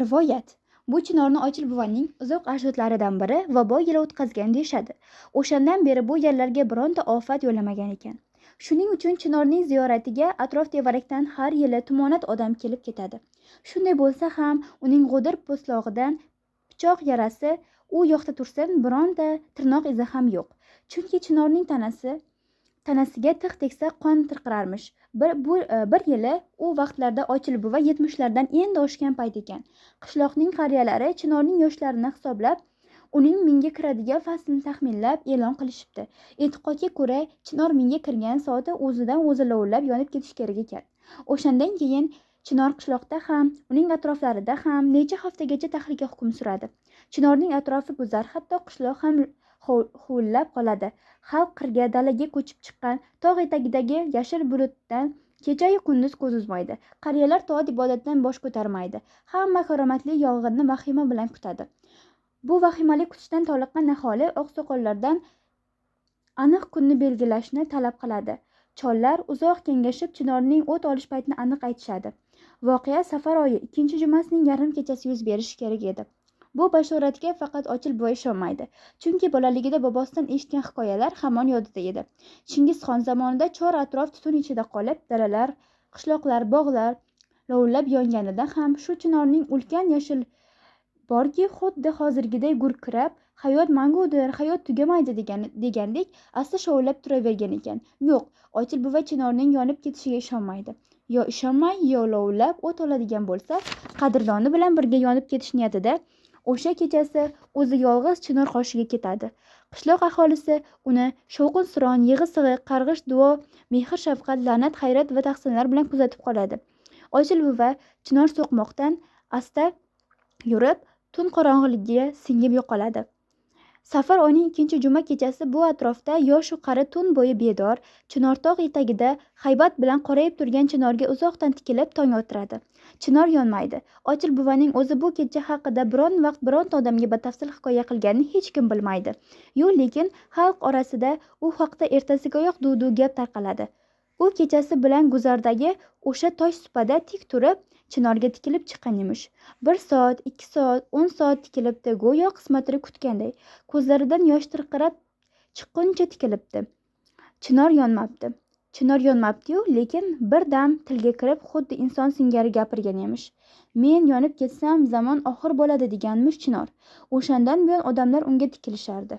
Rivoyat. Bu chinorni Ochil buvaning uzoq ajdodlaridan biri vabo yili o'tkazgan deyishadi. O'shandan beri bu yerlarga bironta ofat yo'llamagan ekan. Shuning uchun chinorning ziyoratiga atrof tevarakdan har yili tumonat odam kelib ketadi. Shunday bo'lsa ham uning g'o'dir po'stlog'idan pichoq yarasi, u yoqda tursin bironta tirnoq izi ham yo'q. Chunki chinorning tanasiga tig' tegsa qon tirqirarmish. Bir yili u vaqtlarda Ochil buva 70lardan endi oshgan payt ekan. Qishloqning qariyalari chinorning yoshlarini hisoblab, uning mingga kiradigan faslini taxminlab e'lon qilishibdi. E'tiqodga ko'ra, chinor mingga kirgan soati o'zidan o'zi lovullab yonib ketish kerak ekan. O'shandan keyin chinor qishloqda ham, uning atroflarida ham necha haftagacha tahlika hukm suradi. Chinorning atrofi buzar, hatto qishloq ham huvillab qoladi. Xalq qirga, dalaga ko'chib chiqqan, tog' etagidagi yashil bulutdan kechayu kunduz ko'z uzmaydi. Qariyalar toat ibodatdan bosh ko'tarmaydi. Hamma karomatli yog'inni vahima bilan kutadi. Bu vahimali kutishdan toliqqan aholi oqsoqollardan aniq kunni belgilashni talab qiladi. Chollar uzoq kengashib chinorning o't olish paytini aniq aytishadi. Voqea safar oyi 2-jumasining yarim kechasi yuz berishi kerak edi. Bu bashoratga faqat Ochil buva ishonmaydi. Chunki bolaligida bobosidan eshitgan hikoyalar hamon yodida edi. Chingizxon zamonida chor atrof tutun ichida qolib, dalalar, qishloqlar, bog'lar lovullab yonganida ham shu chinorning ulkan yashil borki, xuddi hozirgiday gurkirab, hayot mangudir, hayot tugamaydi degandek asta shovulab turavergan ekan. Yo'q, Ochil buva chinorning yonib ketishiga ishonmaydi. Yo ishonmay, yo lovullab o't oladigan bo'lsa, qadrdoni bilan birga yonib ketish niyatida o'sha kechasi o'zi yolg'iz chinor qoshiga ketadi. Qishloq aholisi uni shovqin-suron, yig'i-sig'i, qarg'ish-duo, mehr-shafqat, la'nat, hayrat va tahsinlar bilan kuzatib qoladi. Ochil buva chinor so'qmoqdan asta yurib, tun qorong'iligiga singib yo'qoladi. Safar oyining 2-juma kechasi bu atrofda yosh-u qari tun bo'yi bedor, chinortog' etagida haybat bilan qorayib turgan chinorga uzoqdan tikilib tong ottiradi. Chinor yonmaydi. Ochil buvaning o'zi bu kecha haqida biron vaqt bironta odamga batafsil hikoya qilganini hech kim bilmaydi. Lekin xalq orasida u haqda ertasigayoq duv-duv gap tarqaladi. U kechasi bilan guzardagi o'sha tosh supada tik turib, chinorga tikilib chiqqan emish. 1 soat, 2 soat, 10 soat tikilibdi, go'yo qismatini kutganday. Ko'zlaridan yosh tirqirab chiqquncha tikilibdi. Chinor yonmabdi-yu, lekin birdam tilga kirib xuddi inson singari gapirgan emish. Men yonib ketsam zamon oxir bo'ladi deganmish chinor. O'shandan buyon odamlar unga tikilishardi.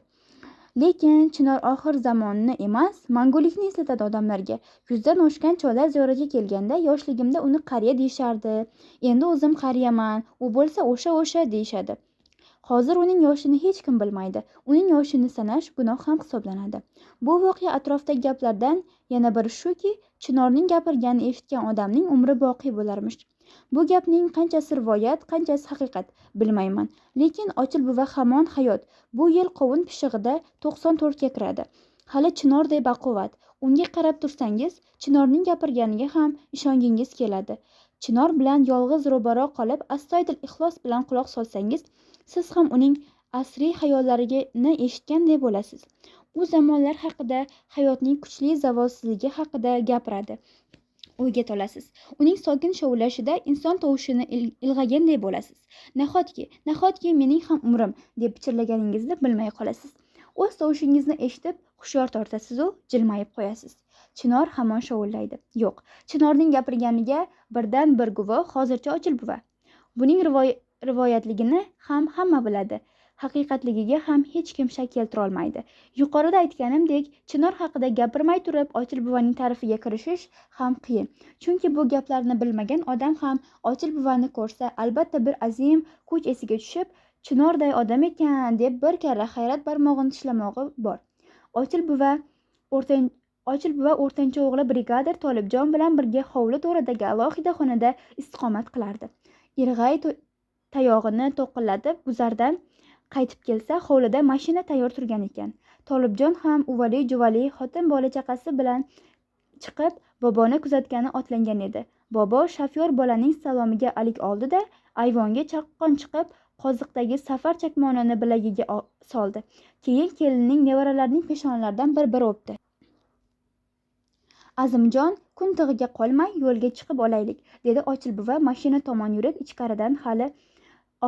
Lekin chinor oxir zamonni emas, mangulikni eslatadi odamlarga. 100dan oshgan chollar ziyoratga kelganda yoshligimda uni qariya deyishardi. Endi o'zim qariyaman, u bo'lsa o'sha deyishadi. Hozir uning yoshini hech kim bilmaydi. Uning yoshini sanash gunoh ham hisoblanadi. Bu voqea atrofdagi gaplardan yana biri shuki, chinorning gapirganini eshitgan odamning umri boqiy bo'larmish. Bu gapning qanchasi rivoyat, qanchasi haqiqat bilmayman. Lekin Ochil buva hamon hayot. Bu yil qovun pishig'ida 94 ga kiradi. Hali chinorday baquvvat. Unga qarab tursangiz, chinorning gapirganiga ham ishongingiz keladi. Chinor bilan yolg'iz ro'baro qolib, astoydil ixlos bilan quloq solsangiz, siz ham uning asriy xayollarini eshitganday bo'lasiz. U zamonlar haqida, hayotning kuchli zavolsizligi haqida gapiradi. O'yga tolasiz. Uning sokin shovullashida inson tovushini ilg'aganday bo'lasiz. Nahotki mening ham umrim deb pichirlaganingizni bilmay qolasiz. O'z tovushingizni eshitib hushyor tortasiz-u, jilmayib qo'yasiz. Chinor hamon shovullaydi. Yo'q, chinorning gapirganiga birdan bir guvoh hozircha Ochil buva. Buning rivoyatligini ham hamma biladi. Haqiqatligiga ham hech kim shak keltira olmaydi. Yuqorida aytganimdek, chinor haqida gapirmay turib Ochil buvaning ta'rifiga kirishish ham qiyin. Chunki bu gaplarni bilmagan odam ham Ochil buvani ko'rsa, albatta bir azim kuch esiga tushib, chinorday odam ekan deb bir karra hayrat barmog'ini tishlamog'i bor. Ochil buva o'rtancha o'g'li brigadir Tolibjon bilan birga hovli to'ridagi alohida xonada istiqomat qilardi. Irg'ay tayog'ini to'qillatib guzardan qaytib kelsa, hovlida mashina tayyor turgan ekan. Tolibjon ham uvali-juvali xotin bola chaqasi bilan chiqib, boboni kuzatgani otlangan edi. Bobo shofyor bolaning salomiga alik oldi-da, ayvonga chaqqon chiqib, qoziqdagi safar chakmonini bilagiga soldi. Keyin kelinning nevaralarining peshonalaridan bir o'pdi. Azimjon, kun tig'iga qolmay yo'lga chiqib olaylik, dedi Ochil buva mashina tomon yurib, ichkaridan hali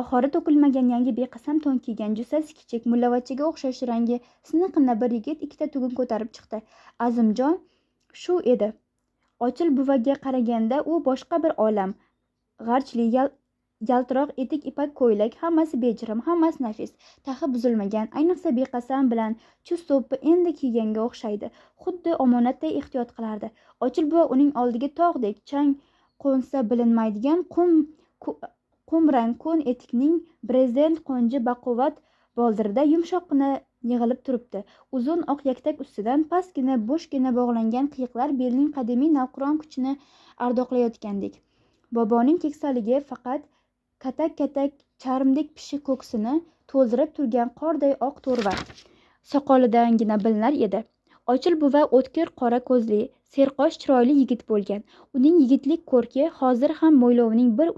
Oxiri to'kilmagan yangi beqasam to'n kiygan, jussasi kichik, mullavachchaga o'xshash rangi siniqqina bir yigit ikkita tugun ko'tarib chiqdi. Azimjon shu edi. Ochil buvaga qaraganda u boshqa bir olam. G'archli, yaltiroq etik ipak ko'ylak, hammasi bejirim, hammasi nafis, tahi buzilmagan, ayniqsa beqasam bilan chust do'ppi endi kiyganga o'xshaydi. Xuddi omonatday ehtiyot qilardi. Ochil buva uning oldiga tog'dek chang qo'nsa bilinmaydigan qumrang ko'n etikning brezent qo'nji baquvvat boldirida yumshoqqina yig'ilib turibdi. Uzun oq yaktak ustidan pastgina bo'shgina bog'langan qiyiqlar belning qadimiy navqiron kuchini ardoqlayotgandek. Boboning keksaligi faqat katak-katak charmdek pishiq ko'ksini to'ldirib turgan qorday oq to'rva soqolidangina bilinar edi. Ochil buva o'tkir qora ko'zli, serqosh chiroyli yigit bo'lgan. Uning yigitlik ko'rki hozir ham mo'ylovining bir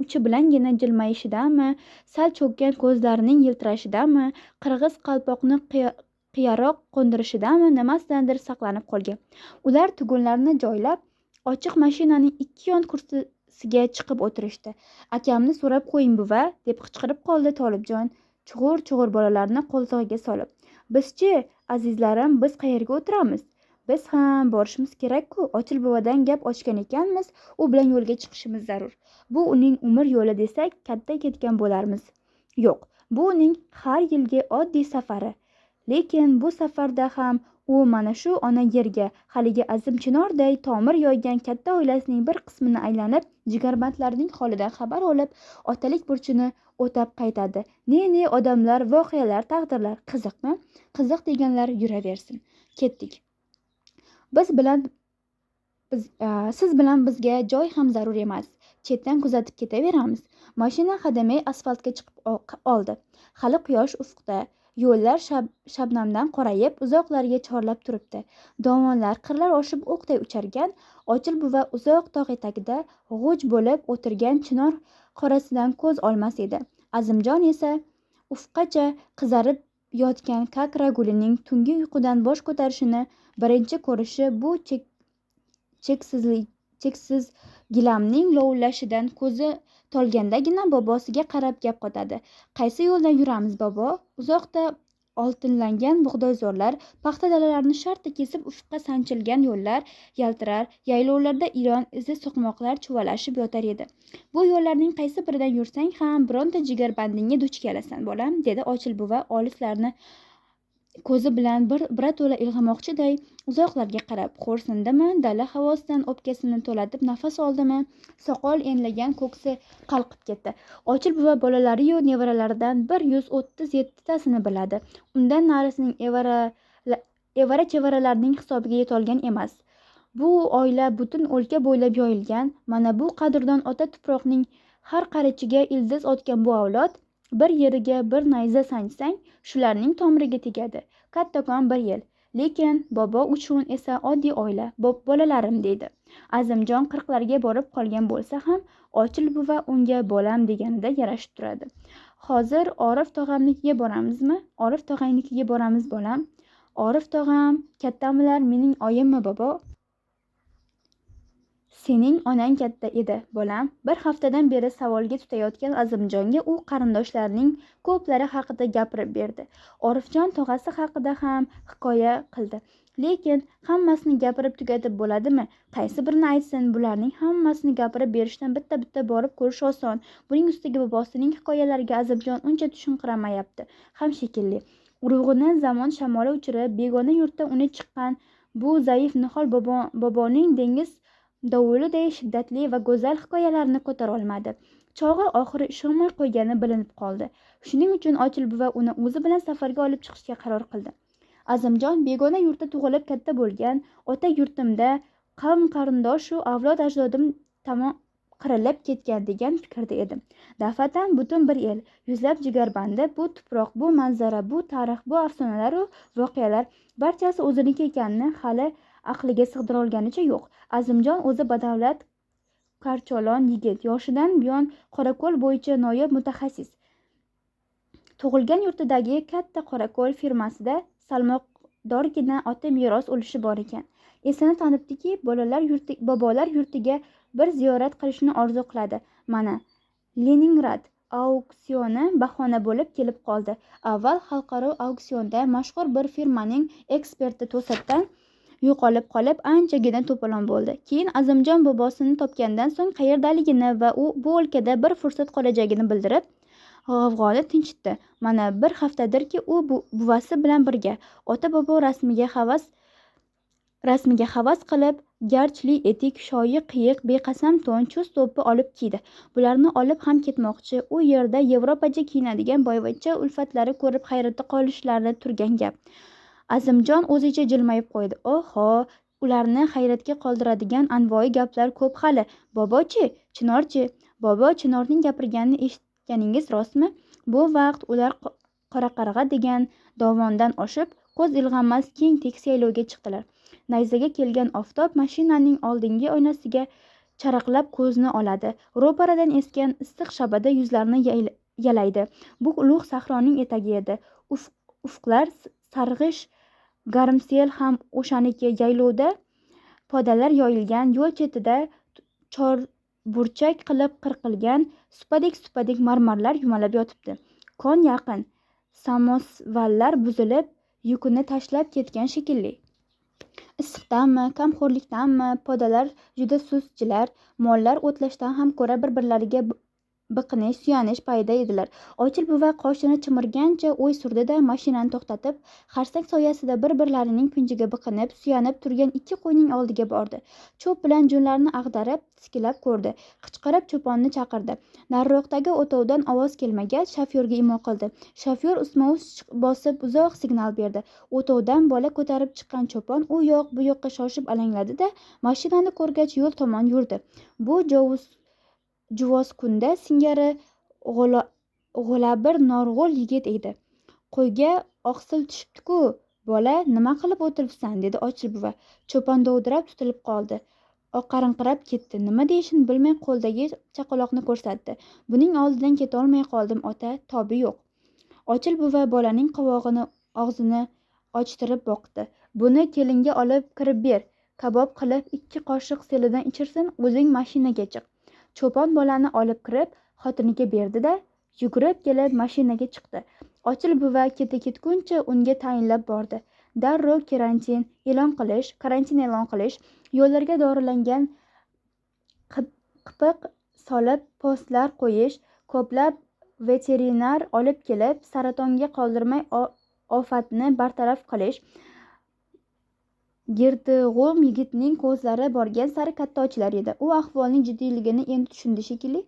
uchi bilangina jilmayishidanmi, sal cho'kkan ko'zlarining yiltirashidanmi, qirg'iz qalpoqni qiyaroq qo'ndirishidanmi nimasidandir saqlanib qolgan. Ular tugunlarni joylab, ochiq mashinaning ikki yon kursisiga chiqib o'tirishdi. Akamni so'rab qo'ying buva, deb qichqirib qoldi Tolibjon, chug'ur bolalarni qo'ltig'iga solib. Bizchi, azizlarim, biz qayerga o'tiramiz? Biz ham borishimiz kerak-ku. Ochil buvadan gap ochgan ekanmiz, u bilan yo'lga chiqishimiz zarur. Bu uning umr yo'li desak, katta ketgan bo'larmiz. Yo'q, bu uning har yilgi oddiy safari. Lekin bu safarda ham u mana shu ona yerga, haligi azim chinorday tomir yoygan katta oilasining bir qismini aylanib, jigarbandlarining holidan xabar olib, otalik burchini o'tab qaytadi. Ne odamlar, voqealar, taqdirlar. Qiziqmi? Qiziq deganlar yuraversin. Ketdik. Siz bilan bizga joy ham zarur emas. Chetdan kuzatib ketaveramiz. Mashina hademay asfaltga chiqib oldi. Hali quyosh ufqda. Yo'llar shabnamdan qorayib, uzoqlarga chorlab turibdi. Dovonlar qirlar oshib o'qday uchargan. Ochil buva uzoq tog' etagida g'uj bo'lib o'tirgan chinor qorasidan ko'z olmas edi. Azimjon esa ufqacha qizarib yotgan kakra gulining tungi uyqudan bosh ko'tarishini birinchi ko'rishi bu cheksiz gilamning lovullashidan ko'zi tolgandagina bobosiga qarab gap qotadi. Qaysi yo'ldan yuramiz bobo? Uzoqda oltinlangan bug'doyzorlar, paxta dalalarini shartta kesib ufqqa sanchilgan yo'llar yaltirar, yaylovlarda ilon izi so'qmoqlar chuvalashib yotar edi. Bu yo'llarning qaysi biridan yursang ham bironta jigarbandingga duch kelasan, bolam, dedi Ochil buva olislarni ko'zi bilan birato'la ilg'amoqchiday uzoqlarga qarab. Xo'rsindimi? Dala havosidan o'pkasini to'latib nafas oldimi? Soqol enlagan ko'ksi qalqib ketdi. Ochil buva bolalari-yu nevaralaridan 137tasini biladi. Undan narisining evara-chevaralarning hisobiga yetolgan emas. Bu oila butun o'lka bo'ylab yoyilgan. Mana bu qadrdon ota tuproqning har qarichiga ildiz otgan bu avlod bir yeriga bir nayza sanchsang, shularning tomiriga tegadi. Kattakon bir yil. Lekin bobo uchun esa oddiy oila. Bolalarim deydi. Azimjon 40larga borib qolgan bo'lsa ham, Ochil buva unga bolam deganida yarashib turadi. Hozir Orif tog'amnikiga boramizmi? Orif tog'angnikiga boramiz, bolam. Orif tog'am kattamilar, mening oyimmi, bobo? Sening onang katta edi, bolam. Bir haftadan beri savolga tutayotgan Azimjonga u qarindoshlarining ko'plari haqida gapirib berdi. Orifjon tog'asi haqida ham hikoya qildi. Lekin hammasini gapirib tugatib bo'ladimi? Qaysi birini aytsin? Bularning hammasini gapirib berishdan bitta borib ko'rish oson. Buning ustiga bobosining hikoyalariga Azimjon uncha tushunqiramayapti ham shekilli. Urug'ini zamon shamoli uchirib, begona yurtda uni chiqqan bu zaif nihol boboning dengiz dovuliday shiddatli va go'zal hikoyalarini ko'tara olmadi. Chog'i oxiri ishonmay qo'ygani bilinib qoldi. Shuning uchun Ochil buva uni o'zi bilan safarga olib chiqishga qaror qildi. Azimjon begona yurtda tug'ilib katta bo'lgan, ota yurtimda qavm qarindoshu avlod ajdodim tamom qirilib ketgan degan fikrda edi. Dafatan butun bir el, yuzlab jigarbandi, bu tuproq, bu manzara, bu tarix, bu afsonalar va voqealar barchasi o'ziniki ekanini hali aqliga sig'dira olganicha yo'q. Azimjon o'zi badavlat qarcholon yigit, yoshidan buyon Qorako'l bo'yicha noyob mutaxassis. Tug'ilgan yurtidagi katta Qorako'l firmasida salmoqdorgina ota meros ulushi bor ekan. Esini tanibdiki, bobolar yurtiga bir ziyorat qilishni orzu qiladi. Mana Leningrad auksioni bahona bo'lib kelib qoldi. Avval xalqaro auksionda mashhur bir firmaning eksperti to'satdan yo'qolib qolib anchagina to'polon bo'ldi. Keyin Azimjon bobosini topgandan so'ng qayerdaligini va u bu o'lkada bir fursat qolajagini bildirib g'avg'oni tinchitdi. Mana bir haftadirki u buvasi bilan birga ota bobo rasmiga havas qilib garchli etik, shoyi qiyiq, beqasam to'n, chust to'pi olib kiydi. Bularni olib ham ketmoqchi. U yerda yevropacha kiyinadigan boyvachcha ulfatlari ko'rib hayratda qolishlari turgan gap. Azimjon o'zicha jilmayib qo'ydi. Oho, ularni hayratga qoldiradigan anvoyi gaplar ko'p hali. Bobochi, Chinorchi, bobo Chinorning gapirganini eshitganingiz rostmi? Bu vaqt ular Qoraqarg'a degan dovondan oshib, ko'z ilg'amas keng tekis yaylovga chiqdilar. Nayzaga kelgan oftob mashinaning oldingi oynasiga charaqlab ko'zni oladi. Ro'paradan esgan issiq shabada yuzlarni yalaydi. Bu ulug' sahroning etagi edi. Ufqlar sarg'ish, garmsel ham o'shaniki. Yaylovda podalar yoyilgan, yo'l chetida chorburchak qilib qirqilgan supadik marmarlar yumalab yotibdi. Kon yaqin. Samosvallar buzilib, yukini tashlab ketgan shekilli. Issiqdanmi, kamxo'rlikdanmi, podalar juda sustchilar. Mollar o'tlashdan ham ko'ra bir-birlariga biqinish, suyanish payida edilar. Ochil buva qoshini chimirgancha o'y surdi-da, mashinani to'xtatib, xarsak soyasida bir-birlarining pinjiga biqinib, suyanib turgan ikki qo'yning oldiga bordi. Cho'p bilan junlarini ag'darib, tiskilab ko'rdi. Qichqirib cho'ponni chaqirdi. Nariroqdagi o'tovdan ovoz kelmagach, shofyorga imo qildi. Shofyor ustma-ust bosib uzoq signal berdi. O'tovdan bola ko'tarib chiqqan cho'pon u yoq bu yoqqa shoshib alangladi-da, mashinani ko'rgach yo'l tomon yurdi. Bu Juvos kunda singari g'olabir norg'ul yigit edi. Qo'yga oqsil tushibdi-ku, bola, nima qilib o'tiribsan, dedi Ochil buva. Cho'pon dovdirab tutilib qoldi. Oqarinqirab ketdi. Nima deyishini bilmay qo'ldagi chaqaloqni ko'rsatdi. Buning oldidan ketolmay qoldim, ota, tobi yo'q. Ochil buva bolaning og'zini ochtirib boqdi. Buni kelinga olib kirib ber. Kabob qilib 2 qoshiq selidan ichirsin, o'zing mashinaga chiq. Cho'pon bolani olib kirib, xotiniga berdi-da, yugurib kelib mashinaga chiqdi. Ochil buva ketguncha unga tayinlab bordi. Darrov karantin e'lon qilish, yo'llarga dorilangan qipiq solib postlar qo'yish, ko'plab veterinar olib kelib, saratonga qoldirmay ofatni bartaraf qilish. Girdig'um yigitning ko'zlari borgan sari katta ochilar edi. U ahvolning jiddiyligini endi tushundi shekilli.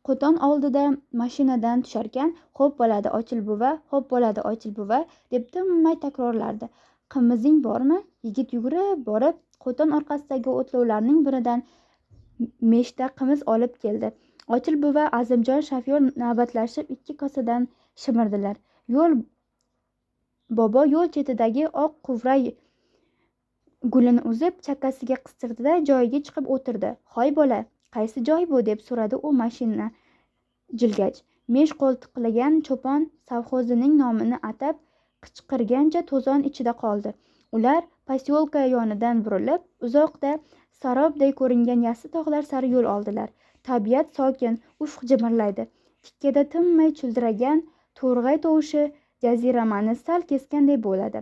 Qo'ton oldida mashinadan tusharkan, "Xo'p bo'ladi, Ochil buva", deb tinmay takrorlardi. "Qimizing bormi?" Yigit yugurib borib, qo'ton orqasidagi o'tlovlarning biridan meshta qimiz olib keldi. Ochil buva, Azimjon, shofyor navbatlashib 2 kosadan shimirdilar. Bobo yo'l chetidagi oq quvra gulini uzib, chakkasiga qistirdi-da, joyiga chiqib o'tirdi. "Hoy bola, qaysi joy bu?" deb so'radi u mashina jilgach. Mesh qo'ltiqlagan cho'pon savxozining nomini atab qichqirgancha to'zon ichida qoldi. Ular posyolka yonidan burilib, uzoqda sarobday ko'ringan yassi tog'lar sari yo'l oldilar. Tabiat sokin, ufq jimirlaydi. Tikkada tinmay childiragan to'rg'ay tovushi jaziramani sal kesganday bo'ladi.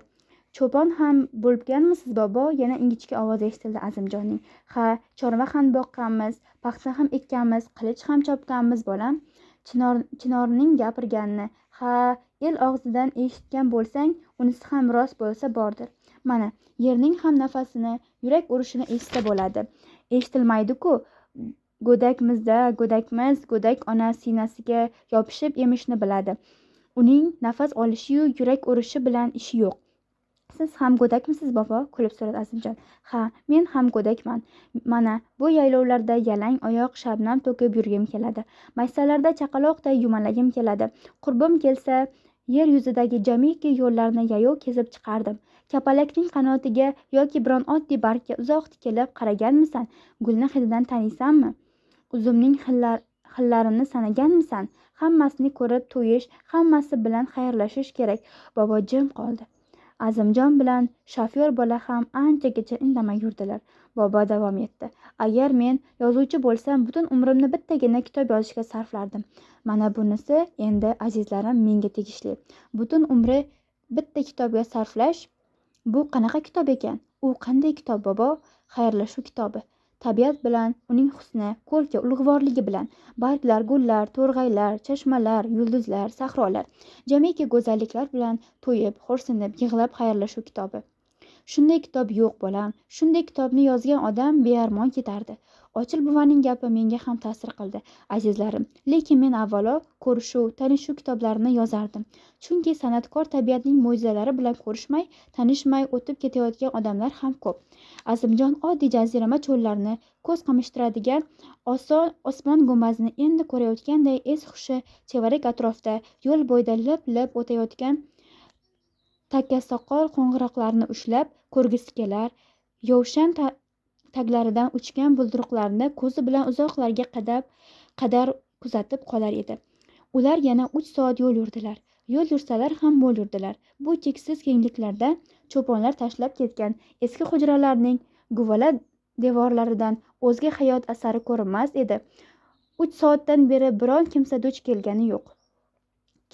"Cho'pon ham bo'lganmisiz, bobo?" yana ingichka ovoz eshitildi Azimjonning. "Ha, chorva ham boqqanmiz, paxta ham ekkanmiz, qilich ham chopganmiz, bolam. Chinorning gapirganini, ha, el og'zidan eshitgan bo'lsang, unisi ham rost bo'lsa bordir. Mana, yerning ham nafasini, yurak urishini eshitsa bo'ladi. Eshitilmaydi-ku. Go'dak ona sinasiga yopishib emishni biladi. Uning nafas olishi-yu yurak urishi bilan ishi yo'q." "Siz ham go'dakmisiz, bobo?" kulib so'radi Azimjon. "Ha, men ham go'dakman. Mana bu yaylovlarda yalang oyoq shabnam to'kib yurgim keladi. Maysalarda chaqaloqday yumalagim keladi. Qurbim kelsa, yer yuzidagi jamiki yo'llarni yayov kezib chiqardim. Kapalakning qanotiga yoki biron oddiy bargga uzoq tikilib qaraganmisan? Gulni hididan taniysanmi? Uzumning xillarini sanaganmisan? Hammasini ko'rib to'yish, hammasi bilan xayrlashish kerak." Bobo jim qoldi. Azimjon bilan shofyor bola ham anchagacha indamay yurdilar. Bobo davom etdi. Agar men yozuvchi bo'lsam, butun umrimni bittagina kitob yozishga sarflardim. Mana bunisi endi azizlarim menga tegishli. Butun umri bitta kitobga sarflash. Bu qanaqa kitob ekan? U qanday kitob, bobo? Xayrlashuv kitobi. Tabiat bilan, uning husni, ko'rki ulug'vorligi bilan, barglar, gullar, to'rg'aylar, chashmalar, yulduzlar, sahrolar, jamiki go'zalliklar bilan to'yib, xo'rsinib, yig'lab xayrlashuv kitobi. Shunday kitob yo'q, bolam. Shunday kitobni yozgan odam bearmon ketardi. Ochil buvaning gapi menga ham ta'sir qildi, azizlarim. Lekin men avvalo ko'rishuv, tanishuv kitoblarini yozardim. Chunki san'atkor tabiatning mo'jizalari bilan ko'rishmay, tanishmay o'tib ketayotgan odamlar ham ko'p. Azimjon oddiy jazirama cho'llarni, ko'z qamashtiradigan osmon gumbazini endi ko'rayotganday es-hushi chevarak atrofda, yo'l bo'yida lip-lip o'tayotgan takkasoqol qo'ng'iroqlarni ushlab ko'rgisi kelar, yovshan taglaridan uchgan bulduruqlarni ko'zi bilan uzoqlarga qadar kuzatib qolar edi. Ular yana 3 soat yo'l yurdilar. Yo'l yursalar ham mo'l yurdilar. Bu cheksiz kengliklarda cho'ponlar tashlab ketgan eski hujralarning guvala devorlaridan o'zga hayot asari ko'rinmas edi. 3 soatdan beri biron kimsa duch kelgani yo'q.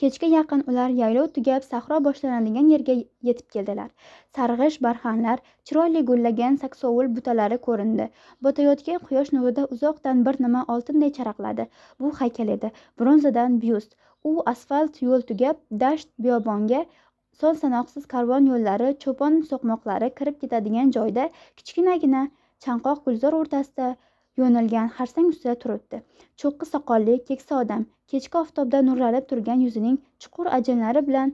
Kechga yaqin ular yaylov tugab, sahro boshlanadigan yerga yetib keldilar. Sarg'ish barxanlar, chiroyli gullagan saksovul butalari ko'rindi. Botayotgan quyosh nurida uzoqdan bir nima oltinday charaqladi. Bu haykal edi, bronzadan byust. U asfalt yo'l tugab, dasht biyobonga, son sanoqsiz karvon yo'llari, cho'pon so'qmoqlari kirib ketadigan joyda kichkinagina chanqoq gulzor o'rtasida yo'nilgan xarsang ustida turibdi. Cho'qqi soqolli, keksa odam kechki oftobda nurlanib turgan yuzining chuqur ajinlari bilan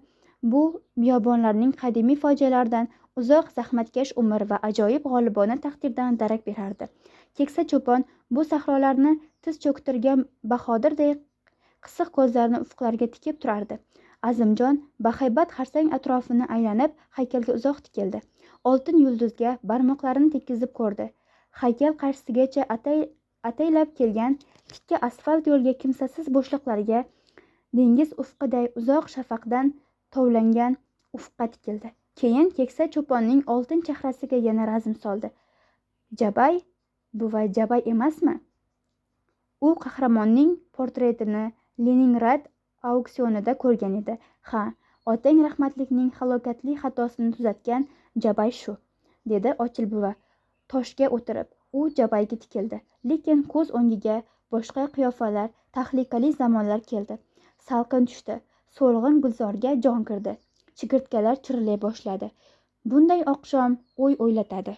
bu biyobonlarning qadimiy fojialaridan, uzoq zahmatkash umr va ajoyib g'olibona taqdirdan darak berardi. Keksa cho'pon bu sahrolarni tiz cho'ktirgan bahodirday qisiq ko'zlarini ufqlarga tikib turardi. Azimjon bahaybat xarsang atrofini aylanib haykalga uzoq tikildi. Oltin yulduzga barmoqlarini tekkizib ko'rdi. Haykal qarshisigacha ataylab kelgan tikka asfalt yo'lga, kimsasiz bo'shliqlarga, dengiz ufqiday uzoq shafaqdan tovlangan ufqqa tikildi. Keyin keksa cho'ponning oltin chehrasiga yana razm soldi. Jabay, buva Jabay emasmi? U qahramonning portretini Leningrad auksionida ko'rgan edi. Ha, otang rahmatlikning halokatli xatosini tuzatgan Jabay shu, dedi Ochil buva toshga o'tirib. U Jabayga tikildi, lekin ko'z o'ngiga boshqa qiyofalar, tahlikali zamonlar keldi. Salqin tushdi, so'lg'in gulzorga jon kirdi. Chigirtkalar chirillay boshladi. Bunday oqshom o'ylatadi.